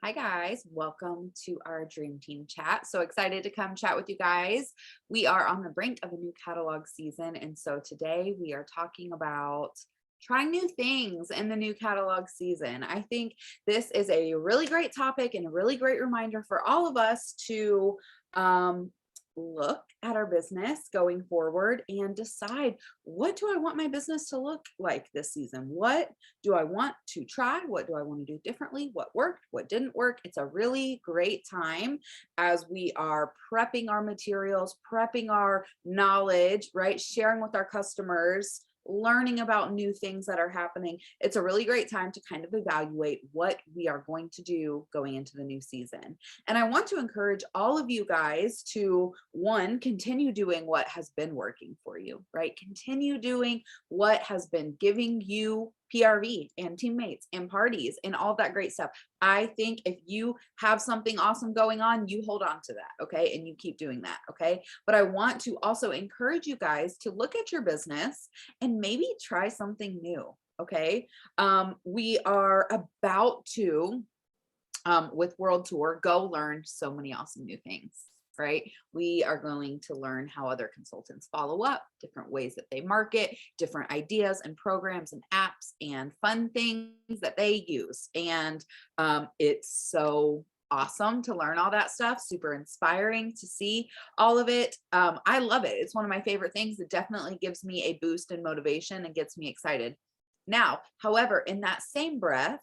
Hi guys, welcome to our Dream Team chat. So excited to come chat with you guys. We are on the brink of a new catalog season, and so today we are talking about trying new things in the new catalog season. I think this is a really great topic and a really great reminder for all of us to um, look at our business going forward and decide, what do I want my business to look like this season? What do I want to try? What do I want to do differently? What worked? What didn't work? It's a really great time as we are prepping our materials, prepping our knowledge, right? Sharing with our customers, learning about new things that are happening. It's a really great time to kind of evaluate what we are going to do going into the new season. And I want to encourage all of you guys to, one, continue doing what has been working for you, right? Continue doing what has been giving you PRV and teammates and parties and all that great stuff. I think if you have something awesome going on, you hold on to that, okay? And you keep doing that, okay? But I want to also encourage you guys to look at your business and maybe try something new, okay? We are about to, with World Tour, go learn so many awesome new things, right? We are going to learn how other consultants follow up, different ways that they market, different ideas and programs and apps and fun things that they use. And it's so awesome to learn all that stuff, super inspiring to see all of it. I love it. It's one of my favorite things. It definitely gives me a boost in motivation and gets me excited. Now, however, in that same breath,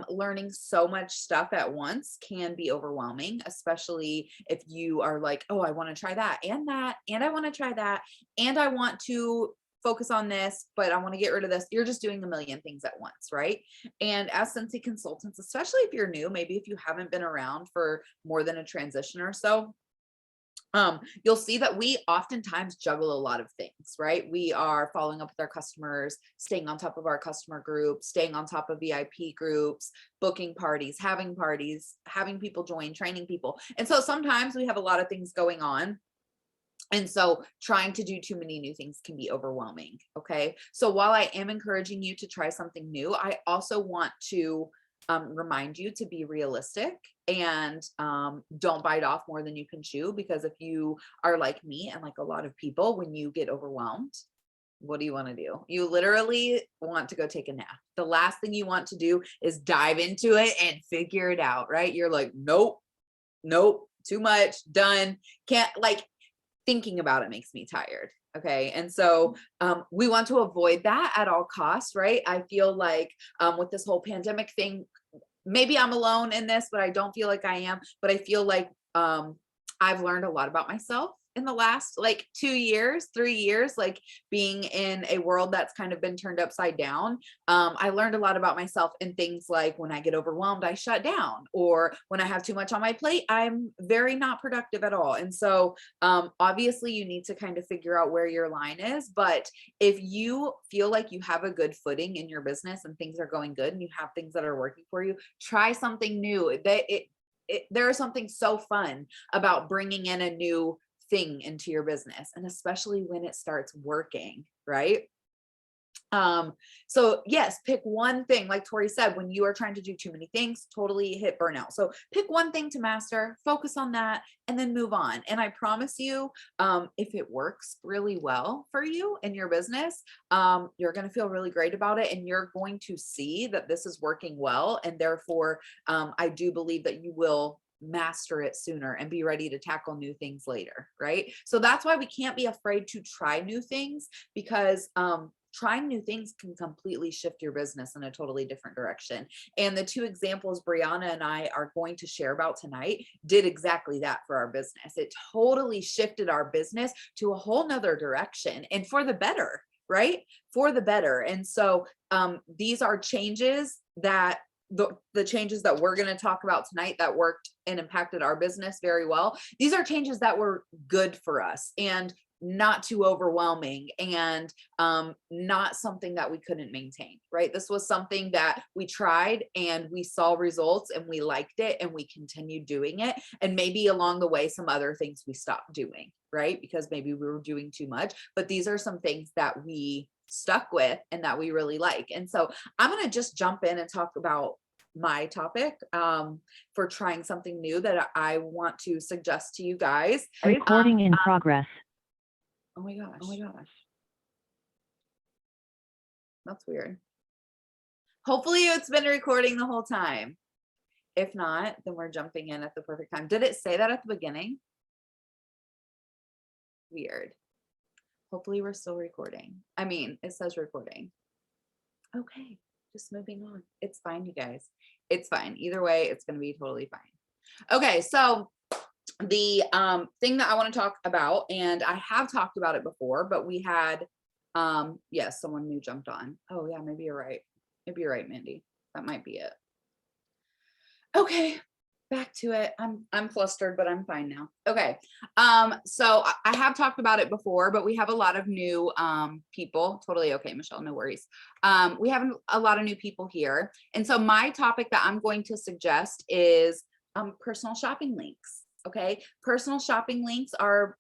learning so much stuff at once can be overwhelming, especially if you are like, oh, I want to try that, and I want to try that, and I want to focus on this, but I want to get rid of this. You're just doing a million things at once, right? And as Scentsy consultants, especially if you're new, maybe if you haven't been around for more than a transition or so, you'll see that we oftentimes juggle a lot of things, right? We are following up with our customers, staying on top of our customer groups, staying on top of VIP groups, booking parties, having people join, training people. And so sometimes we have a lot of things going on. And so trying to do too many new things can be overwhelming. Okay. So while I am encouraging you to try something new, I also want to remind you to be realistic and don't bite off more than you can chew. Because if you are like me and like a lot of people, when you get overwhelmed, what do you want to do? You literally want to go take a nap. The last thing you want to do is dive into it and figure it out, right? You're like, nope, nope, too much, done. Can't, like, thinking about it makes me tired. Okay. And so we want to avoid that at all costs, right? I feel like with this whole pandemic thing, maybe I'm alone in this, but I don't feel like I am. But I feel like I've learned a lot about myself in the last like 2 years, 3 years, like being in a world that's kind of been turned upside down. I learned a lot about myself in things like when I get overwhelmed, I shut down, or when I have too much on my plate, I'm very not productive at all. And so obviously you need to kind of figure out where your line is. But if you feel like you have a good footing in your business and things are going good and you have things that are working for you, try something new. There is something so fun about bringing in a new thing into your business, and especially when it starts working, right? So yes, pick one thing. Like Tori said, when you are trying to do too many things, totally hit burnout. So pick one thing to master, focus on that, and then move on. And I promise you, if it works really well for you in your business, you're going to feel really great about it, and you're going to see that this is working well. And therefore, I do believe that you will master it sooner and be ready to tackle new things later, right? So that's why we can't be afraid to try new things, because trying new things can completely shift your business in a totally different direction. And the two examples Brianna and I are going to share about tonight did exactly that for our business. It totally shifted our business to a whole nother direction, and for the better, right? For the better. And so these are changes that the changes that we're going to talk about tonight that worked and impacted our business very well. These are changes that were good for us and not too overwhelming, and not something that we couldn't maintain, right? This was something that we tried and we saw results and we liked it and we continued doing it. And maybe along the way, some other things we stopped doing, right? Because maybe we were doing too much, but these are some things that we stuck with and that we really like. And so I'm going to just jump in and talk about my topic for trying something new that I want to suggest to you guys. Recording in progress. Oh my gosh. Oh my gosh. That's weird. Hopefully it's been recording the whole time. If not, then we're jumping in at the perfect time. Did it say that at the beginning? Weird. Hopefully we're still recording. I mean, it says recording. Okay, just moving on. It's fine, you guys. It's fine. Either way, it's going to be totally fine. Okay, so the thing that I want to talk about, and I have talked about it before, but we had yes, someone new jumped on. Oh yeah, maybe you're right. Maybe you're right, Mindy. That might be it. Okay, back to it. I'm flustered, but I'm fine now. Okay. So I have talked about it before, but we have a lot of new people. Totally okay, Michelle, no worries. We have a lot of new people here. And so my topic that I'm going to suggest is personal shopping links. Okay. Personal shopping links are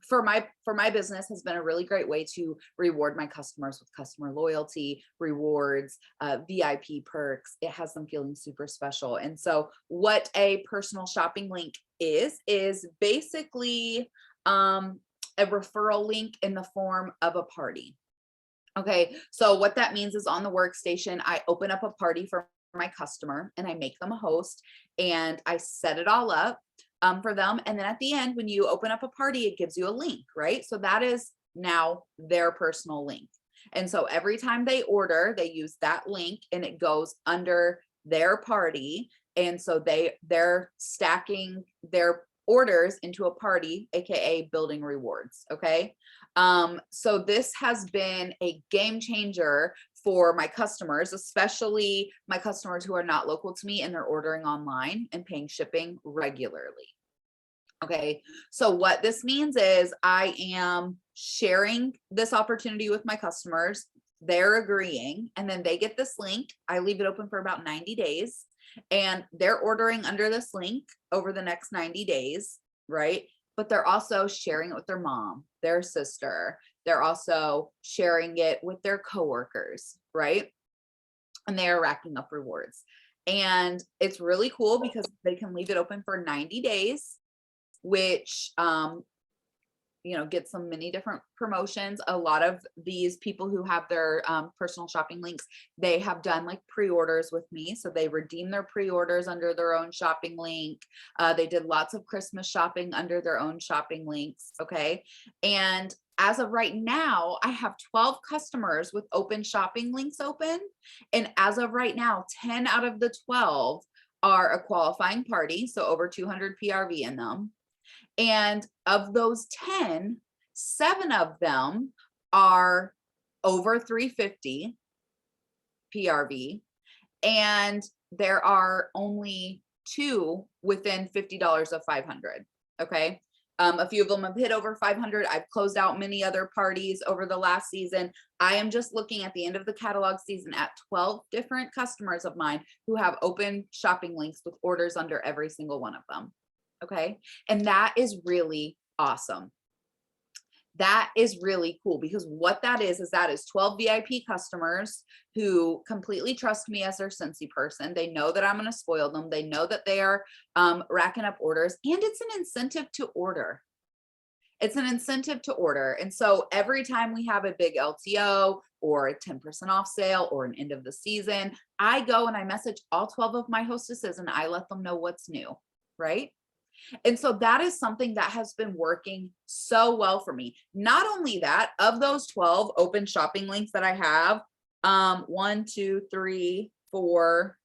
for my business has been a really great way to reward my customers with customer loyalty, rewards, VIP perks. It has them feeling super special. And so what a personal shopping link is basically a referral link in the form of a party. Okay, so what that means is on the workstation, I open up a party for my customer and I make them a host and I set it all up for them. And then at the end, when you open up a party, it gives you a link, right? So that is now their personal link. And so every time they order, they use that link and it goes under their party. And so they're stacking their orders into a party, AKA building rewards. Okay. So this has been a game changer for my customers, especially my customers who are not local to me and they're ordering online and paying shipping regularly. Okay, so what this means is I am sharing this opportunity with my customers. They're agreeing, and then they get this link. I leave it open for about 90 days, and they're ordering under this link over the next 90 days, right? But they're also sharing it with their mom, their sister. They're also sharing it with their coworkers, right? And they are racking up rewards. And it's really cool because they can leave it open for 90 days, which gets them many different promotions. A lot of these people who have their personal shopping links, they have done like pre-orders with me. So they redeem their pre-orders under their own shopping link. They did lots of Christmas shopping under their own shopping links. Okay. And as of right now, I have 12 customers with open shopping links open. And as of right now, 10 out of the 12 are a qualifying party. So over 200 PRV in them. And of those 10, 7 of them are over 350 PRV. And there are only 2 within $50 of 500. Okay. A few of them have hit over 500. I've closed out many other parties over the last season. I am just looking at the end of the catalog season at 12 different customers of mine who have open shopping links with orders under every single one of them. Okay. And that is really awesome. That is really cool because what that is 12 VIP customers who completely trust me as their Scentsy person. They know that I'm going to spoil them. They know that they are racking up orders, and it's an incentive to order. It's an incentive to order. And so every time we have a big LTO or a 10% off sale or an end of the season, I go and I message all 12 of my hostesses and I let them know what's new, right? And so that is something that has been working so well for me. Not only that, of those 12 open shopping links that I have, 1, 2, 3, 4,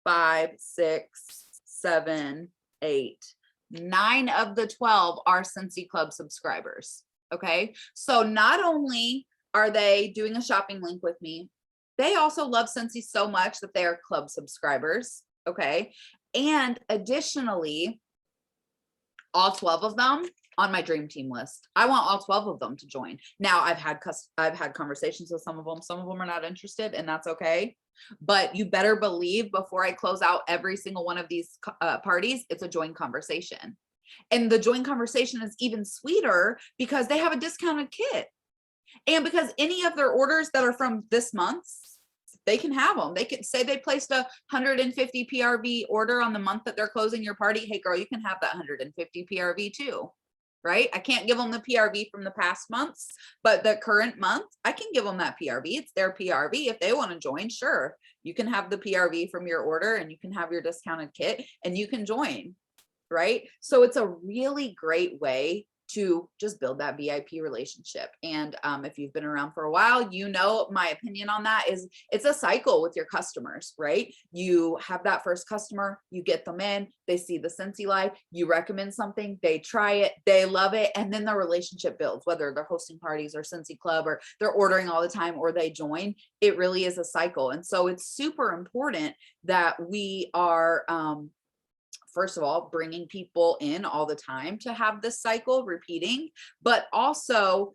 5, 6, 7, 8, 9 of the 12 are Scentsy Club subscribers. Okay. So not only are they doing a shopping link with me, they also love Scentsy so much that they are club subscribers. Okay. And additionally, all 12 of them on my dream team list. I want all 12 of them to join. Now I've had conversations with some of them. Some of them are not interested, and that's okay. But you better believe before I close out every single one of these parties, it's a joint conversation. And the joint conversation is even sweeter because they have a discounted kit. And because any of their orders that are from this month's they can have them. They can say they placed a 150 PRV order on the month that they're closing your party. Hey girl, you can have that 150 PRV too, right? I can't give them the PRV from the past months, but the current month, I can give them that PRV. It's their PRV. If they want to join, sure. You can have the PRV from your order and you can have your discounted kit and you can join, right? So it's a really great way to just build that VIP relationship. And if you've been around for a while, you know, my opinion on that is it's a cycle with your customers, right? You have that first customer, you get them in, they see the Scentsy life, you recommend something, they try it, they love it, and then the relationship builds, whether they're hosting parties or Scentsy Club or they're ordering all the time or they join. It really is a cycle. And so it's super important that we are first of all, bringing people in all the time to have this cycle repeating, but also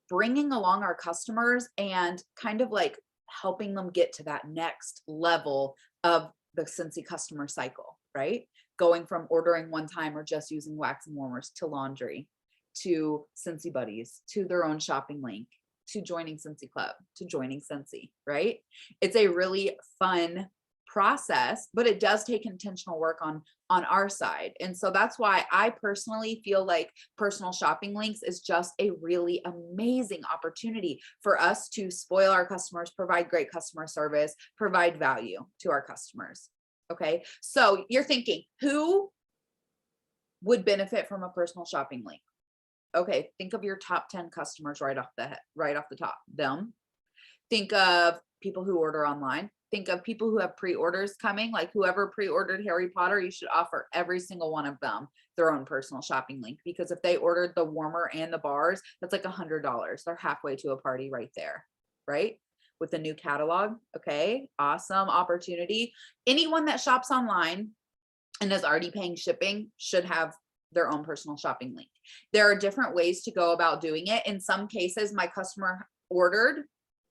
bringing along our customers and kind of like helping them get to that next level of the Scentsy customer cycle, right? Going from ordering one time or just using wax and warmers to laundry, to Scentsy buddies, to their own shopping link, to joining Scentsy Club, to joining Scentsy, right? It's a really fun process, but it does take intentional work on our side. And so that's why I personally feel like personal shopping links is just a really amazing opportunity for us to spoil our customers, provide great customer service, provide value to our customers. Okay. So you're thinking, who would benefit from a personal shopping link? Okay. Think of your top 10 customers right off the top. Them. Think of people who order online. Think of people who have pre-orders coming, like whoever pre-ordered Harry Potter, you should offer every single one of them their own personal shopping link, because if they ordered the warmer and the bars, that's like $100. They're halfway to a party right there, right? With the new catalog. Okay, awesome opportunity. Anyone that shops online and is already paying shipping should have their own personal shopping link. There are different ways to go about doing it. In some cases, my customer ordered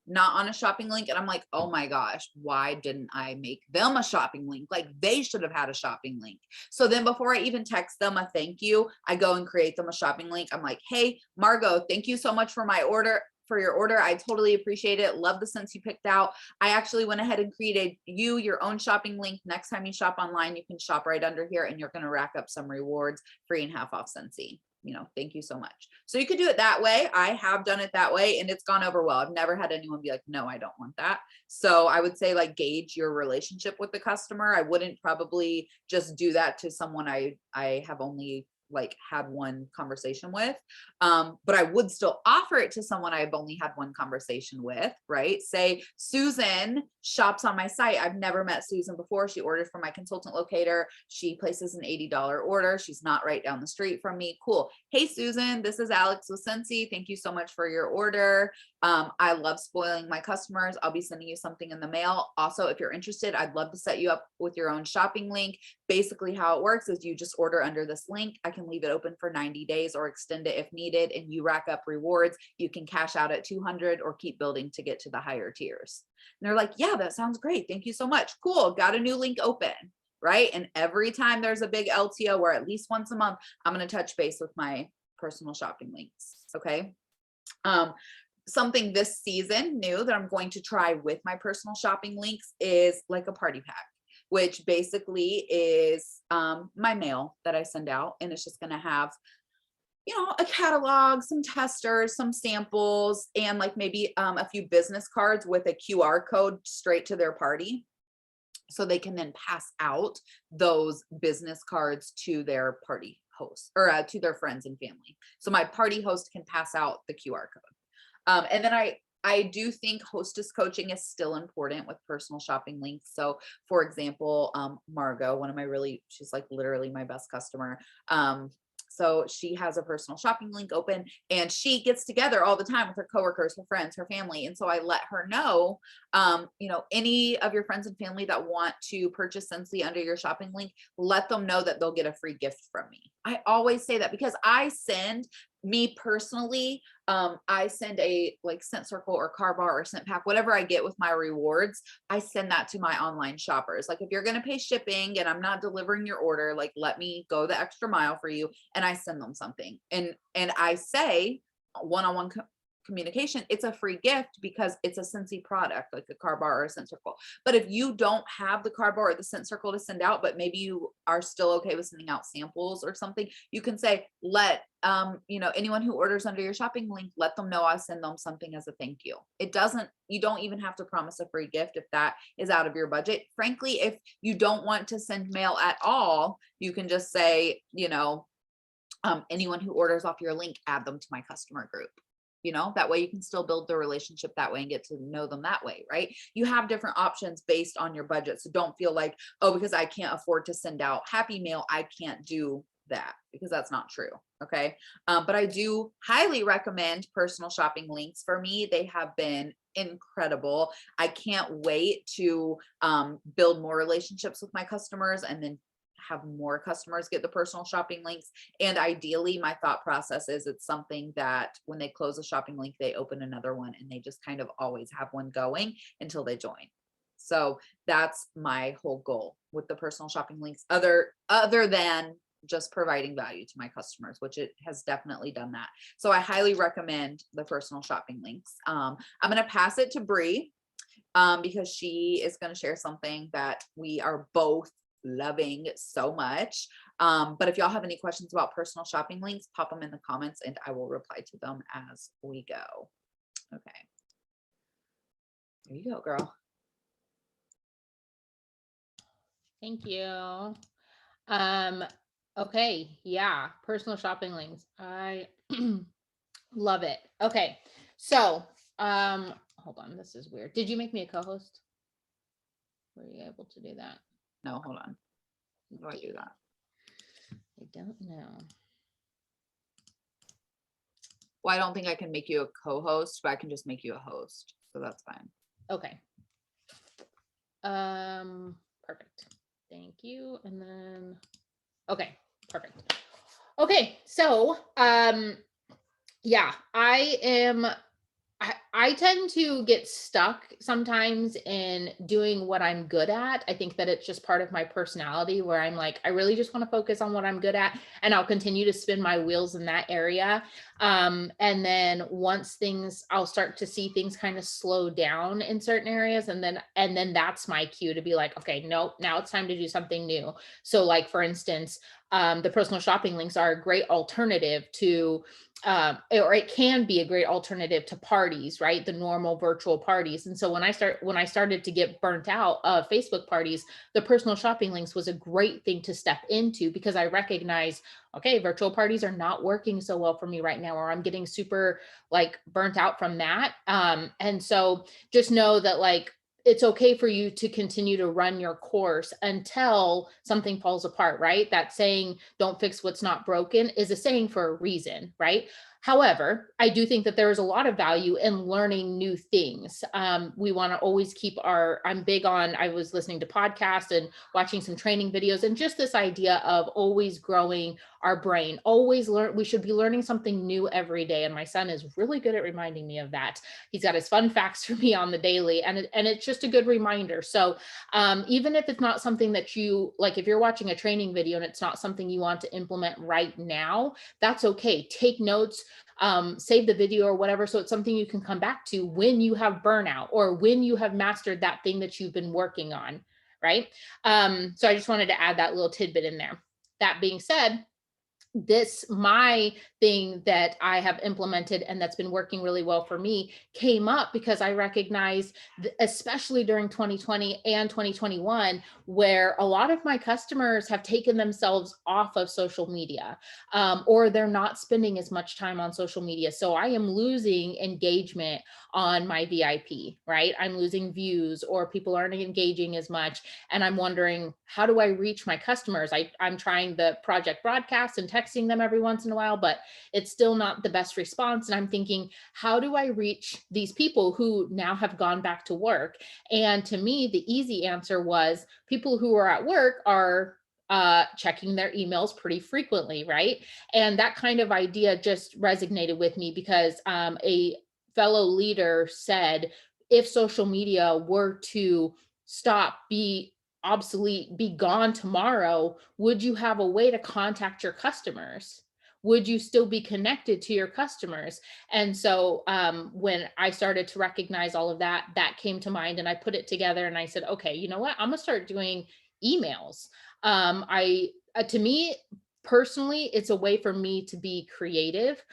not on a shopping link, and I'm like, oh my gosh, why didn't I make them a shopping link? Like they should have had a shopping link. So then before I even text them a thank you, I go and create them a shopping link. I'm like, hey Margot, thank you so much for your order. I totally appreciate it. Love the scents you picked out. I actually went ahead and created your own shopping link. Next time you shop online, you can shop right under here and you're going to rack up some rewards, free and half off Scentsy. Thank you so much. So you could do it that way. I have done it that way and it's gone over well. I've never had anyone be like, no, I don't want that. So I would say like gauge your relationship with the customer. I wouldn't probably just do that to someone I have only like had one conversation with. But I would still offer it to someone I've only had one conversation with, right? Say Susan shops on my site. I've never met Susan before. She ordered from my consultant locator. She places an $80 order. She's not right down the street from me. Cool. Hey, Susan, this is Alex with Scentsy. Thank you so much for your order. I love spoiling my customers. I'll be sending you something in the mail. Also, if you're interested, I'd love to set you up with your own shopping link. Basically how it works is you just order under this link. I can leave it open for 90 days or extend it if needed, and you rack up rewards. You can cash out at 200 or keep building to get to the higher tiers. And they're like, yeah, that sounds great. Thank you so much. Cool. Got a new link open, right? And every time there's a big LTO, or at least once a month, I'm going to touch base with my personal shopping links. Okay. Something this season new that I'm going to try with my personal shopping links is like a party pack, which basically is my mail that I send out. And it's just going to have, a catalog, some testers, some samples, and like maybe a few business cards with a QR code straight to their party. So they can then pass out those business cards to their party host or to their friends and family. So my party host can pass out the QR code. And then I do think hostess coaching is still important with personal shopping links. So for example, Margot, she's like literally my best customer. So she has a personal shopping link open and she gets together all the time with her coworkers, her friends, her family. And so I let her know, any of your friends and family that want to purchase Scentsy under your shopping link, let them know that they'll get a free gift from me. I always say that because me personally, I send a like scent circle or car bar or scent pack, whatever I get with my rewards, I send that to my online shoppers. Like if you're going to pay shipping and I'm not delivering your order, like let me go the extra mile for you. And I send them something. And I say one-on-one communication, it's a free gift because it's a Scentsy product, like a car bar or a scent circle. But if you don't have the car bar or the scent circle to send out, but maybe you are still okay with sending out samples or something, you can say, let anyone who orders under your shopping link, let them know I'll send them something as a thank you. You don't even have to promise a free gift if that is out of your budget. Frankly, if you don't want to send mail at all, you can just say, anyone who orders off your link, add them to my customer group. That way you can still build the relationship that way and get to know them that way, right? You have different options based on your budget. So don't feel like, oh, because I can't afford to send out Happy Mail, I can't do that, because that's not true. Okay. But I do highly recommend personal shopping links. For me, they have been incredible. I can't wait to build more relationships with my customers and then have more customers get the personal shopping links. And ideally, my thought process is it's something that when they close a shopping link, they open another one, and they just kind of always have one going until they join. So that's my whole goal with the personal shopping links, other than just providing value to my customers, which it has definitely done that. So I highly recommend the personal shopping links. I'm going to pass it to Bree because she is going to share something that we are both loving so much. But if y'all have any questions about personal shopping links, pop them in the comments and I will reply to them as we go. Okay. There you go, girl. Thank you. Okay. Yeah. Personal shopping links. I love it. Okay. So, hold on. This is weird. Did you make me a co-host? Were you able to do that? No, hold on. How do I do that? I don't know. Well, I don't think I can make you a co-host, but I can just make you a host. So that's fine. Okay. Perfect. Thank you. And then, okay, perfect. Okay. So, yeah, I tend to get stuck sometimes in doing what I'm good at. I think that it's just part of my personality where I'm like, I really just want to focus on what I'm good at, and I'll continue to spin my wheels in that area. And then once I'll start to see things kind of slow down in certain areas. And then that's my cue to be like, okay, nope, now it's time to do something new. So like, for instance, the personal shopping links are a great alternative to or it can be a great alternative to parties, right? The normal virtual parties. And so when I started to get burnt out of Facebook parties, the personal shopping links was a great thing to step into, because I recognize, okay, virtual parties are not working so well for me right now, or I'm getting super like burnt out from that. And so just know that like, it's okay for you to continue to run your course until something falls apart, right? That saying, don't fix what's not broken, is a saying for a reason, right? However, I do think that there is a lot of value in learning new things. We want to always keep I was listening to podcasts and watching some training videos, and just this idea of always growing our brain, always learn. We should be learning something new every day. And my son is really good at reminding me of that. He's got his fun facts for me on the daily, and it's just a good reminder. So even if it's not something that you like, if you're watching a training video and it's not something you want to implement right now, that's okay. Take notes, save the video or whatever, so it's something you can come back to when you have burnout or when you have mastered that thing that you've been working on, right? So I just wanted to add that little tidbit in there. That being said, my thing that I have implemented and that's been working really well for me came up because I recognized, especially during 2020 and 2021, where a lot of my customers have taken themselves off of social media, or they're not spending as much time on social media. So I am losing engagement on my VIP, right? I'm losing views, or people aren't engaging as much. And I'm wondering, how do I reach my customers? I'm trying the project broadcast and texting them every once in a while, but it's still not the best response. And I'm thinking, how do I reach these people who now have gone back to work? And to me, the easy answer was, people who are at work are checking their emails pretty frequently, right? And that kind of idea just resonated with me, because a fellow leader said, if social media were to stop, be obsolete, be gone tomorrow, would you have a way to contact your customers? would you still be connected to your customers? And so when I started to recognize all of that, that came to mind, and I put it together and I said, okay, you know what? I'm gonna start doing emails. I To me personally, it's a way for me to be creative,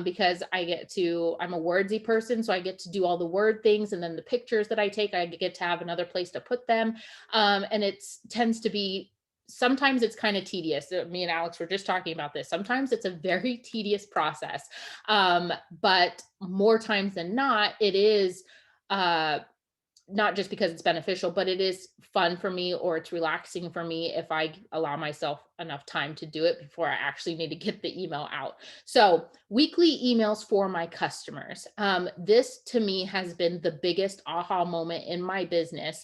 because I'm a wordsy person, so I get to do all the word things, and then the pictures that I take, I get to have another place to put them. And it's tends to be, sometimes it's kind of tedious. Me and Alex were just talking about this. Sometimes it's a very tedious process. But more times than not, it is uh not just because it's beneficial, but it is fun for me, or it's relaxing for me if I allow myself enough time to do it before I actually need to get the email out. So, weekly emails for my customers. This to me has been the biggest aha moment in my business,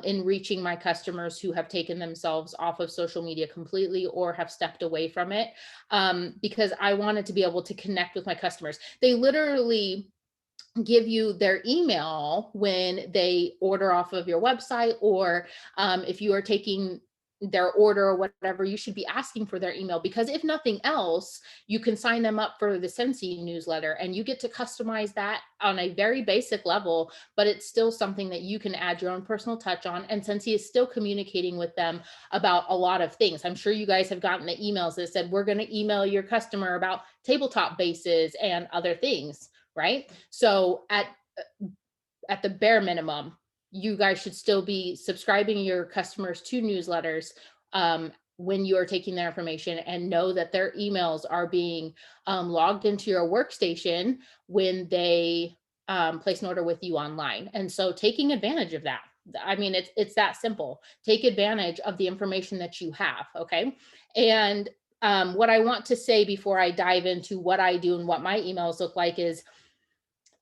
in reaching my customers who have taken themselves off of social media completely or have stepped away from it, because I wanted to be able to connect with my customers. They literally give you their email when they order off of your website, or if you are taking their order or whatever, you should be asking for their email, because if nothing else, you can sign them up for the Scentsy newsletter, and you get to customize that on a very basic level, but it's still something that you can add your own personal touch on, and Scentsy is still communicating with them about a lot of things. I'm sure you guys have gotten the emails that said, we're going to email your customer about tabletop bases and other things, right? So at the bare minimum, you guys should still be subscribing your customers to newsletters, when you are taking their information, and know that their emails are being logged into your workstation when they place an order with you online. And so taking advantage of that. I mean, it's that simple. Take advantage of the information that you have. Okay. And what I want to say before I dive into what I do and what my emails look like is,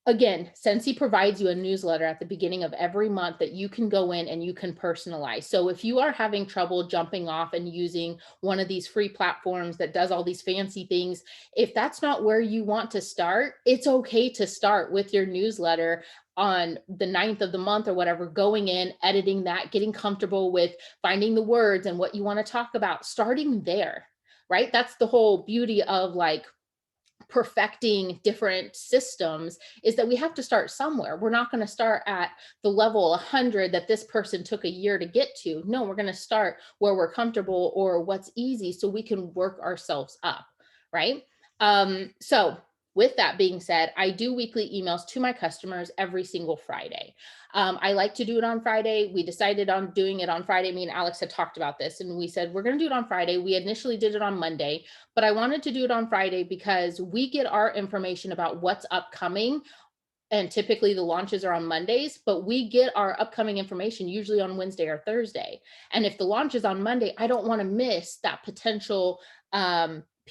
again, Scentsy provides you a newsletter at the beginning of every month that you can go in and you can personalize. So if you are having trouble jumping off and using one of these free platforms that does all these fancy things, if that's not where you want to start, it's okay to start with your newsletter on the 9th of the month or whatever, going in, editing that, getting comfortable with finding the words and what you want to talk about, starting there, right? That's the whole beauty of like perfecting different systems, is that we have to start somewhere. We're not going to start at the level 100 that this person took a year to get to. No, we're going to start where we're comfortable or what's easy, so we can work ourselves up, right? So with that being said, I do weekly emails to my customers every single Friday. I like to do it on Friday. We decided on doing it on Friday. Me and Alex had talked about this, and we said we're going to do it on Friday. We initially did it on Monday, but I wanted to do it on Friday because we get our information about what's upcoming, and typically the launches are on Mondays, but we get our upcoming information usually on Wednesday or Thursday. And if the launch is on Monday, I don't want to miss that potential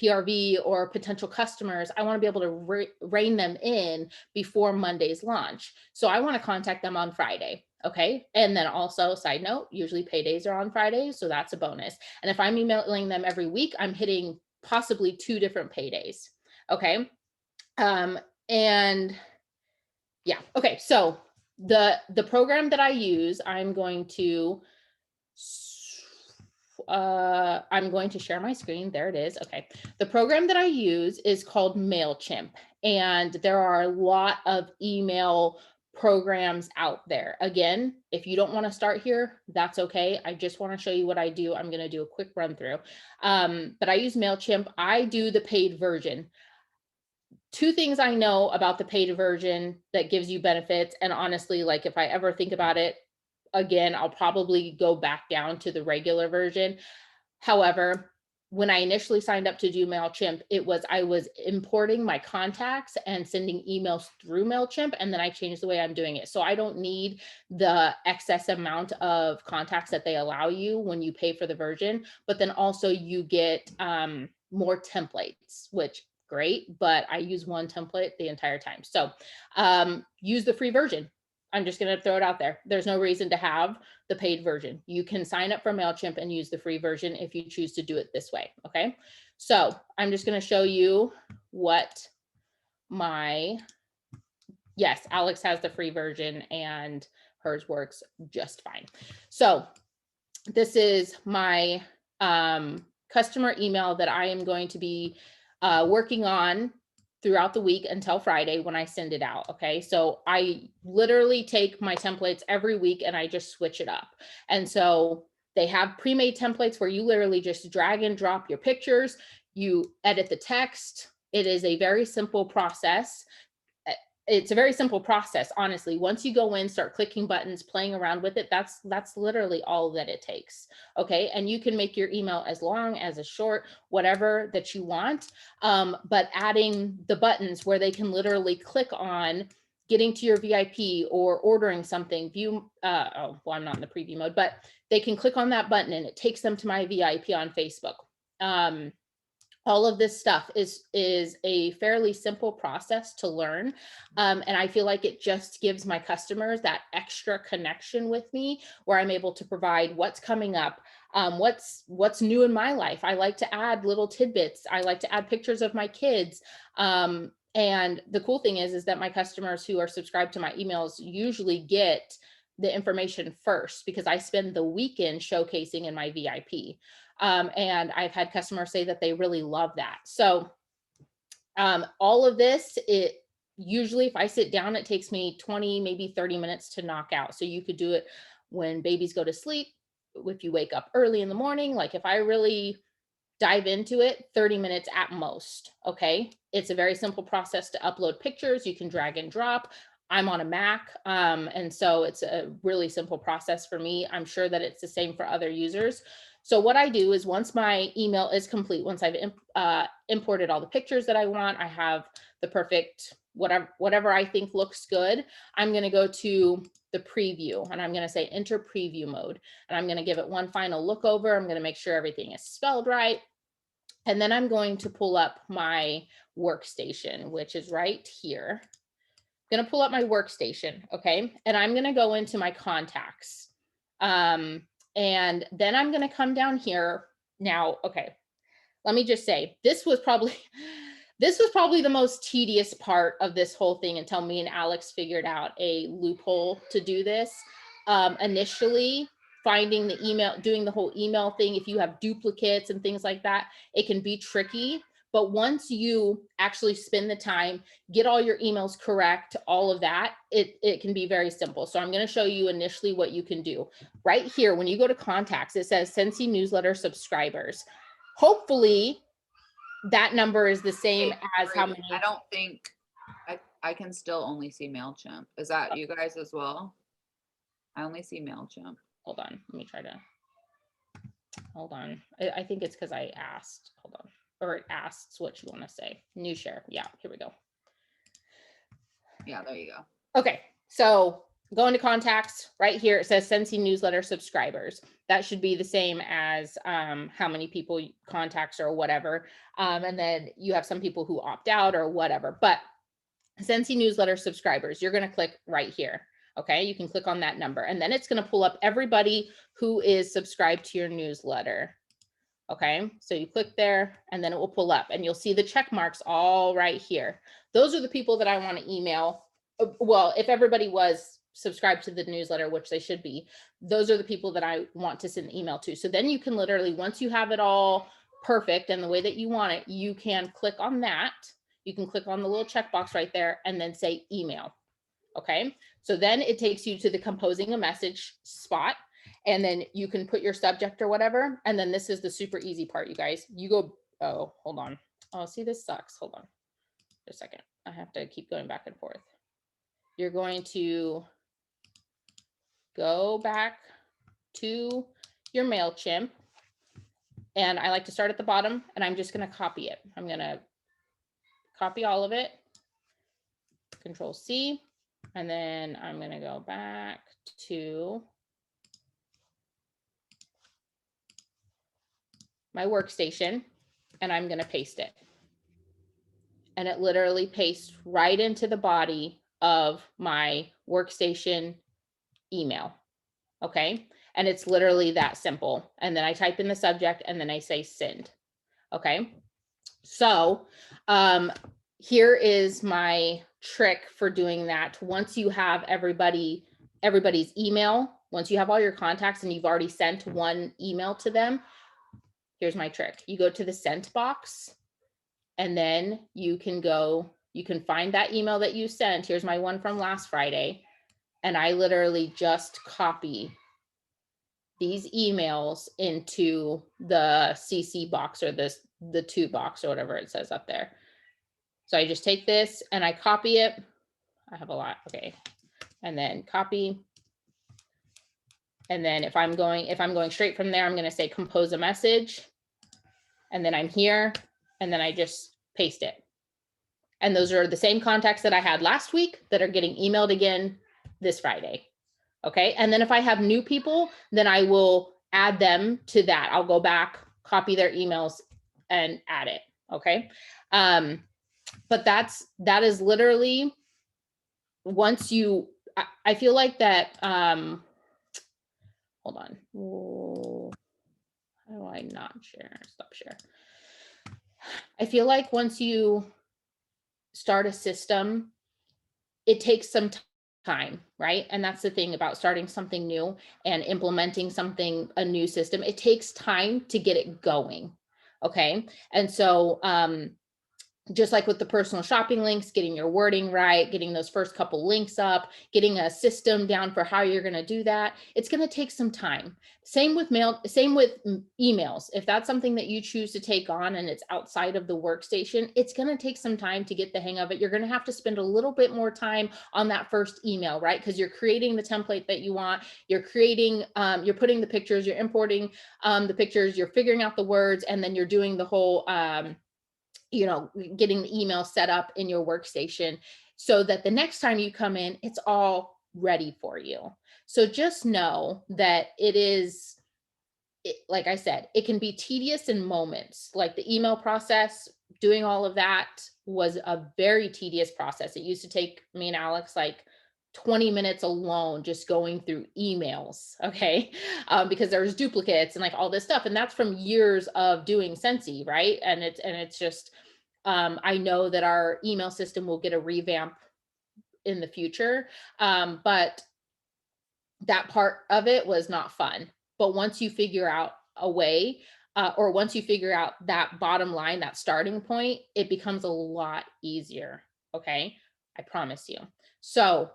PRV or potential customers. I want to be able to rein them in before Monday's launch. So I want to contact them on Friday. Okay. And then also, side note, usually paydays are on Fridays. So that's a bonus. And if I'm emailing them every week, I'm hitting possibly 2 different paydays. Okay. And yeah. Okay. So the program that I use, I'm going to share my screen. There it is. Okay. The program that I use is called Mailchimp, and there are a lot of email programs out there. Again, if you don't want to start here, that's okay. I just want to show you what I do. I'm going to do a quick run through. But I use Mailchimp. I do the paid version. 2 things I know about the paid version that gives you benefits. And honestly, like if I ever think about it again, I'll probably go back down to the regular version. However, when I initially signed up to do Mailchimp, I was importing my contacts and sending emails through Mailchimp, and then I changed the way I'm doing it. So I don't need the excess amount of contacts that they allow you when you pay for the version, but then also you get more templates, which great, but I use one template the entire time. So use the free version. I'm just going to throw it out there. There's no reason to have the paid version. You can sign up for Mailchimp and use the free version if you choose to do it this way. Okay. So I'm just going to show you what yes, Alex has the free version and hers works just fine. So this is my customer email that I am going to be working on throughout the week until Friday when I send it out. Okay. So I literally take my templates every week and I just switch it up. And so they have pre-made templates where you literally just drag and drop your pictures, you edit the text. It is a very simple process. It's a very simple process, honestly. Once you go in, start clicking buttons, playing around with it, that's literally all that it takes. Okay. And you can make your email as long as a short, whatever that you want. But adding the buttons where they can literally click on getting to your VIP or ordering something, view, oh, well, I'm not in the preview mode, but they can click on that button and it takes them to my VIP on Facebook. All of this stuff is a fairly simple process to learn. And I feel like it just gives my customers that extra connection with me where I'm able to provide what's coming up, what's new in my life. I like to add little tidbits. I like to add pictures of my kids. And the cool thing is that my customers who are subscribed to my emails usually get the information first because I spend the weekend showcasing in my VIP. And I've had customers say that they really love that. So all of this, it usually, if I sit down, it takes me 20, maybe 30 minutes to knock out. So you could do it when babies go to sleep, if you wake up early in the morning. Like if I really dive into it, 30 minutes at most. Okay. It's a very simple process to upload pictures. You can drag and drop. I'm on a Mac. And so it's a really simple process for me. I'm sure that it's the same for other users. So what I do is once my email is complete, once I've imported all the pictures that I want, I have the perfect, whatever I think looks good, I'm going to go to the preview and I'm going to say enter preview mode. And I'm going to give it one final look over. I'm going to make sure everything is spelled right. And then I'm going to pull up my workstation, which is right here. I'm going to pull up my workstation. Okay. And I'm going to go into my contacts. And then I'm going to come down here now. Okay. Let me just say, this was probably the most tedious part of this whole thing until me and Alex figured out a loophole to do this. Initially, finding the email, doing the whole email thing, if you have duplicates and things like that, it can be tricky. But once you actually spend the time, get all your emails correct, all of that, it can be very simple. So I'm going to show you initially what you can do. Right here, when you go to contacts, it says Scentsy newsletter subscribers. Hopefully that number is the same as how many. I don't think I can still only see Mailchimp. Is that you guys as well? I only see Mailchimp. Hold on, let me try to, hold on. I think it's because I asked, hold on, or it asks what you want to say. New share. Yeah, here we go. Yeah, there you go. Okay, so go into contacts right here. It says Scentsy newsletter subscribers. That should be the same as how many people contacts or whatever. And then you have some people who opt out or whatever. But Scentsy newsletter subscribers, you're going to click right here. Okay, you can click on that number and then it's going to pull up everybody who is subscribed to your newsletter. Okay, so you click there and then it will pull up and you'll see the check marks all right here. Those are the people that I want to email. Well, if everybody was subscribed to the newsletter, which they should be, those are the people that I want to send an email to. So then you can literally, once you have it all perfect and the way that you want it, you can click on that. You can click on the little checkbox right there and then say email. Okay, so then it takes you to the composing a message spot. And then you can put your subject or whatever. And then this is the super easy part, you guys. You go, oh, hold on. Oh, see, this sucks. Hold on just a second. I have to keep going back and forth. You're going to go back to your Mailchimp. And I like to start at the bottom and I'm just going to copy it. I'm going to copy all of it. Control C. And then I'm going to go back to my workstation and I'm going to paste it. And it literally pastes right into the body of my workstation email. Okay. And it's literally that simple. And then I type in the subject and then I say send. Okay. So here is my trick for doing that. Once you have everybody's email, once you have all your contacts and you've already sent one email to them, here's my trick. You go to the sent box And then you can find that email that you sent. Here's my one from last Friday. And I literally just copy these emails into the CC box, or the to box, or whatever it says up there. So I just take this and I copy it. I have a lot. Okay. And then copy. And then if I'm going straight from there, I'm going to say compose a message. And then I'm here, and then I just paste it. And those are the same contacts that I had last week that are getting emailed again this Friday. Okay. And then if I have new people, then I will add them to that. I'll go back, copy their emails, and add it. Okay. But that is literally, once you, I feel like that, hold on. How do I not share? Stop share. I feel like once you start a system, it takes some time, right? And that's the thing about starting something new and implementing a new system. It takes time to get it going. Okay. And so, just like with the personal shopping links, getting your wording right, getting those first couple links up, getting a system down for how you're going to do that, it's going to take some time. Same with emails. If that's something that you choose to take on and it's outside of the workstation, it's going to take some time to get the hang of it. You're going to have to spend a little bit more time on that first email, right? Because you're creating the template that you want. You're creating, you're putting the pictures, you're importing the pictures, you're figuring out the words, and then you're doing the whole, getting the email set up in your workstation so that the next time you come in, it's all ready for you. So just know that like I said, it can be tedious in moments. Like the email process, doing all of that was a very tedious process. It used to take me and Alex like 20 minutes alone just going through emails, okay? Because there's duplicates and like all this stuff. And that's from years of doing Scentsy, right? And it's just, I know that our email system will get a revamp in the future, but that part of it was not fun. But once you figure out a way, or once you figure out that bottom line, that starting point, it becomes a lot easier. Okay, I promise you. So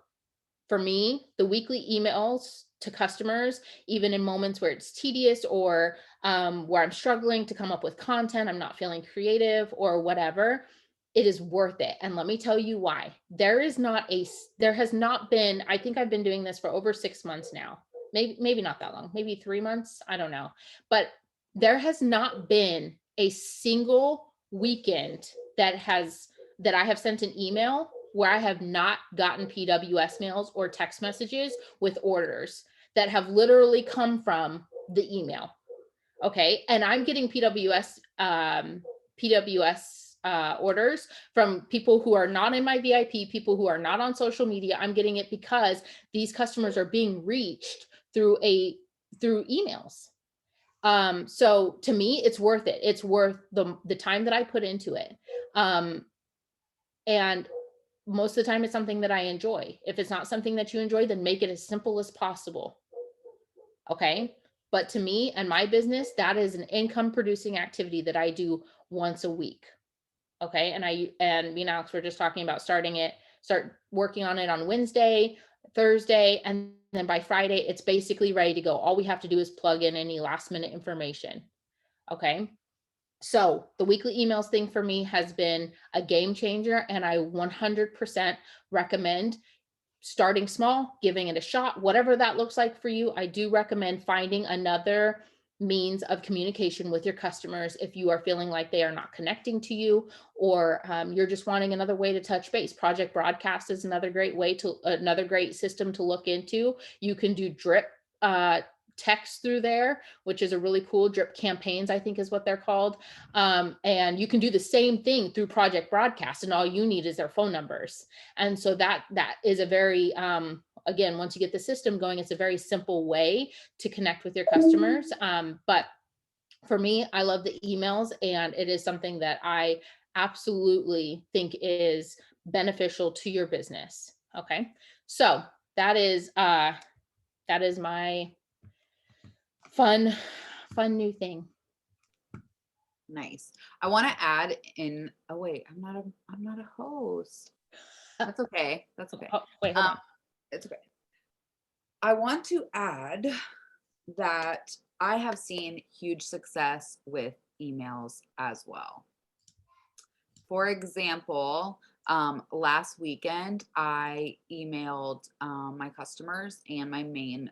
for me, the weekly emails to customers, even in moments where it's tedious or where I'm struggling to come up with content, I'm not feeling creative or whatever, it is worth it. And let me tell you why. There has not been, I think I've been doing this for over 6 months now. Maybe not that long, maybe 3 months. I don't know. But there has not been a single weekend that I have sent an email where I have not gotten PWS mails or text messages with orders that have literally come from the email. Okay. And I'm getting PWS orders from people who are not in my VIP, people who are not on social media. I'm getting it because these customers are being reached through emails. So to me, it's worth it. It's worth the time that I put into it. And most of the time it's something that I enjoy. If it's not something that you enjoy, then make it as simple as possible. Okay. But to me and my business, that is an income producing activity that I do once a week. Okay. And me and Alex were just talking about start working on it on Wednesday, Thursday, and then by Friday, it's basically ready to go. All we have to do is plug in any last minute information. Okay. So the weekly emails thing for me has been a game changer, and I 100% recommend starting small, giving it a shot, whatever that looks like for you. I do recommend finding another means of communication with your customers if you are feeling like they are not connecting to you, or you're just wanting another way to touch base. Project Broadcast is another great system to look into. You can do drip text through there, which is a really cool drip campaigns, I think is what they're called. And you can do the same thing through Project Broadcast, and all you need is their phone numbers. And so that is a very, again, once you get the system going, it's a very simple way to connect with your customers. But for me, I love the emails, and it is something that I absolutely think is beneficial to your business. Okay. So that is my fun new thing. Nice. I want to add in, oh wait, I'm not a host. That's okay. That's okay. Oh, wait, hold on. It's okay. I want to add that I have seen huge success with emails as well. For example, last weekend, I emailed my customers, and my main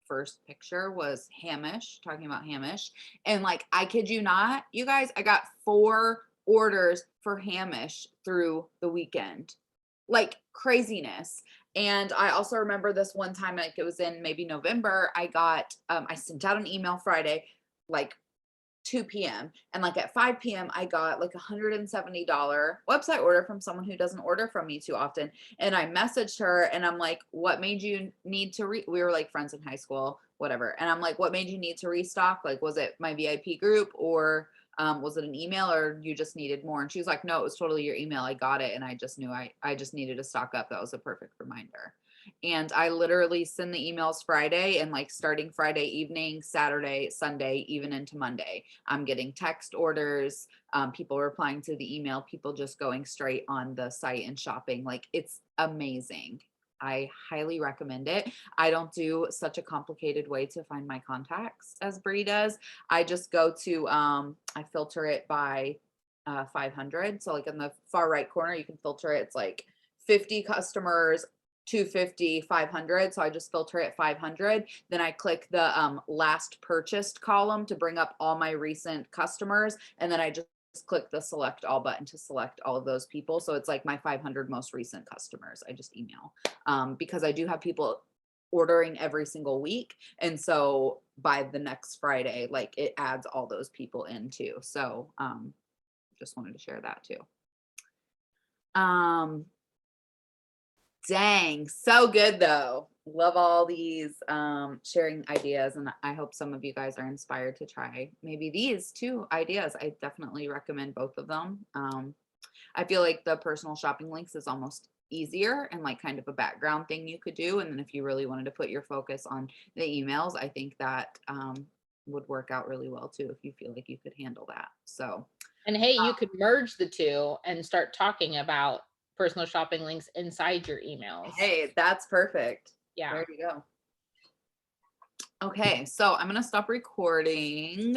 first picture was Hamish, talking about Hamish. And like, I kid you not, you guys, I got 4 orders for Hamish through the weekend. Like craziness. And I also remember this one time, like it was in maybe November, I sent out an email Friday, like 2 p.m. And like at 5 p.m. I got like $170 website order from someone who doesn't order from me too often. And I messaged her and I'm like, what made you need to we were like friends in high school, whatever. And I'm like, what made you need to restock? Like, was it my VIP group, or was it an email, or you just needed more? And she was like, no, it was totally your email. I got it. And I just knew I just needed to stock up. That was a perfect reminder. And I literally send the emails Friday, and like starting Friday evening, Saturday, Sunday, even into Monday, I'm getting text orders, people replying to the email, people just going straight on the site and shopping. Like, it's amazing. I highly recommend it. I don't do such a complicated way to find my contacts as Bree does. I just go to, I filter it by 500. So like in the far right corner, you can filter it. It's like 50 customers, 250, 500. So I just filter it 500. Then I click the last purchased column to bring up all my recent customers. And then I just click the select all button to select all of those people. So it's like my 500 most recent customers. I just email because I do have people ordering every single week. And so by the next Friday, like it adds all those people in too. So just wanted to share that too. Dang, so good though. Love all these sharing ideas, and I hope some of you guys are inspired to try maybe these 2 ideas. I definitely recommend both of them. I feel like the personal shopping links is almost easier and like kind of a background thing you could do. And then if you really wanted to put your focus on the emails, I think that would work out really well too, if you feel like you could handle that. So, And hey, you could merge the 2 and start talking about personal shopping links inside your emails. hey, that's perfect. Yeah. There you go. Okay, so I'm gonna stop recording.